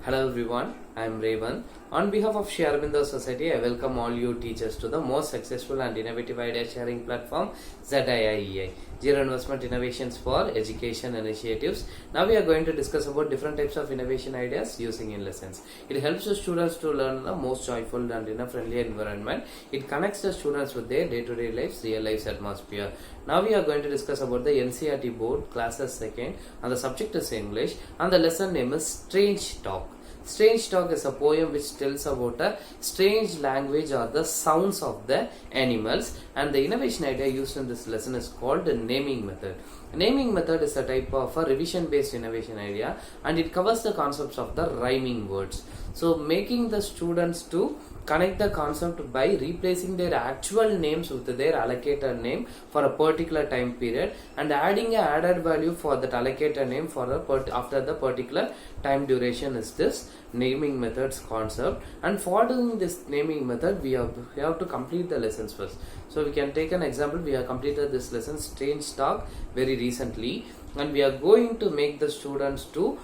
Hello everyone, I am Revanth. On behalf of Sri Aurobindo Society, I welcome all you teachers to the most successful and innovative idea sharing platform ZIIEI, Zero Investment Innovations for Education Initiatives. Now we are going to discuss about different types of innovation ideas using in lessons. It helps the students to learn the most joyful and friendly environment. It connects the students with their day-to-day lives, real life atmosphere. Now we are going to discuss about the NCERT board, classes second, and the subject is English, and the lesson name is Strange Talk. Strange Talk is a poem which tells about a strange language or the sounds of the animals, and the innovation idea used in this lesson is called the naming method. Naming method is a type of a revision based innovation idea, and it covers the concepts of the rhyming words. So making the students to connect the concept by replacing their actual names with their allocated name for a particular time period and adding a added value for that allocated name for after the particular time duration is this naming methods concept. And following this naming method we have to complete the lessons first. So we can take an example. We have completed this lesson Strange Talk very recently, and we are going to make the students to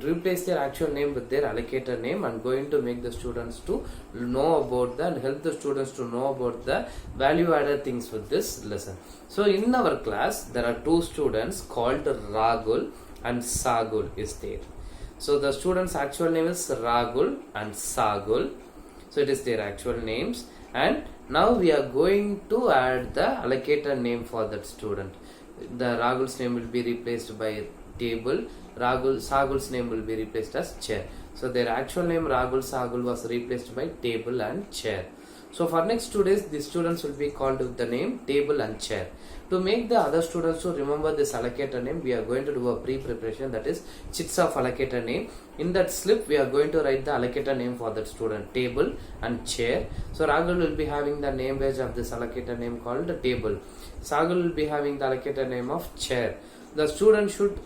replace their actual name with their allocated name, and going to make the students to know about that and help the students to know about the value added things with this lesson. So in our class there are two students called Ragul and Sagul is there. So the students actual name is Ragul and Sagul, so it is their actual names, and now we are going to add the allocated name for that student. The Ragul's name will be replaced by table, Sagul's name will be replaced as chair. So their actual name Ragul Sagul was replaced by table and chair. So for next 2 days the students will be called with the name table and chair. To make the other students to remember this allocated name, we are going to do a pre-preparation, that is chits of allocated name. In that slip we are going to write the allocated name for that student, table and chair. So Ragul will be having the name badge of this allocated name called table. Sagul will be having the allocated name of chair. The student should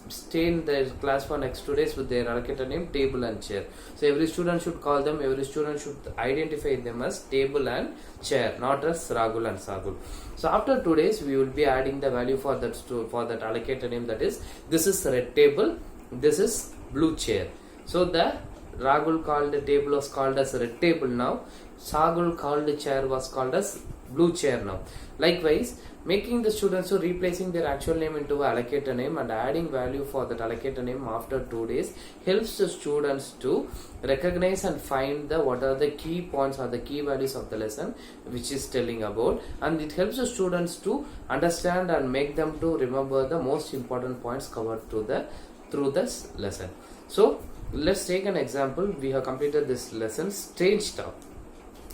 stay in their class for next 2 days with their allocated name table and chair. So every student should call them, every student should identify them as table and chair, not as Ragul and Sagul. So after 2 days we will be adding the value for that allocated name, that is this is red table, this is blue chair. So the Ragul called the table was called as red table now, Sagul called the chair was called as blue chair now. Likewise, making the students to replacing their actual name into allocated name and adding value for that allocated name after 2 days helps the students to recognize and find what are the key points or the key values of the lesson which is telling about, and it helps the students to understand and make them to remember the most important points covered through this lesson. So let's take an example. We have completed this lesson Strange Talk.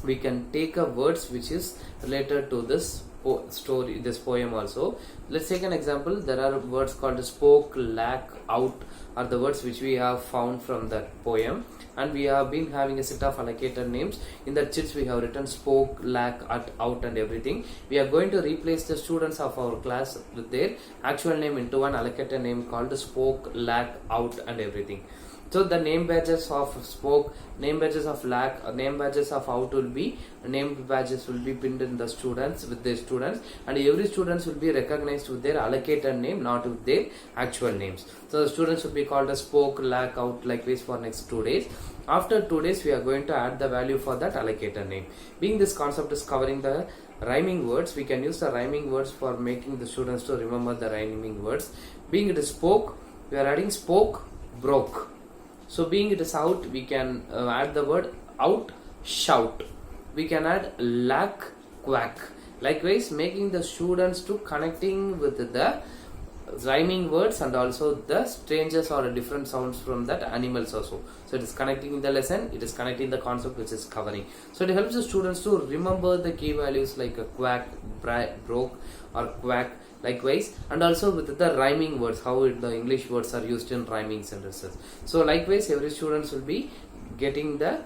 We can take a words which is related to this story, this poem also. Let's take an example. There are words called spoke, lack, out are the words which we have found from that poem, and we have been having a set of allocated names. In that chits we have written spoke, lack, out and everything. We are going to replace the students of our class with their actual name into an allocated name called spoke, lack, out and everything. So the name badges of spoke, name badges of lack, name badges of out will be, name badges will be pinned in the students with their students, and every students will be recognized with their allocated name, not with their actual names. So the students will be called as spoke, lack, out likewise for next 2 days. After 2 days we are going to add the value for that allocated name. Being this concept is covering the rhyming words, we can use the rhyming words for making the students to remember the rhyming words. Being it is spoke, we are adding spoke, broke. So being it is out, we can add the word out, shout. We can add lack, quack. Likewise, making the students to connecting with the rhyming words and also the strangers or different sounds from that animals also. So it is connecting the lesson, it is connecting the concept which is covering. So it helps the students to remember the key values like a quack, broke or quack. Likewise, and also with the rhyming words, how the English words are used in rhyming sentences. So likewise, every students will be getting the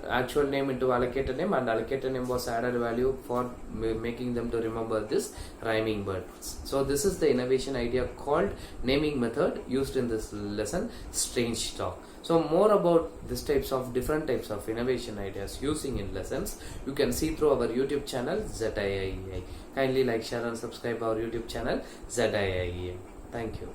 actual name into allocated name, and allocated name was added value for making them to remember this rhyming words. So this is the innovation idea called naming method used in this lesson Strange Talk. So more about this different types of innovation ideas using in lessons you can see through our YouTube channel ZIIEI. Kindly like, share and subscribe our YouTube channel ZIIEI. Thank you.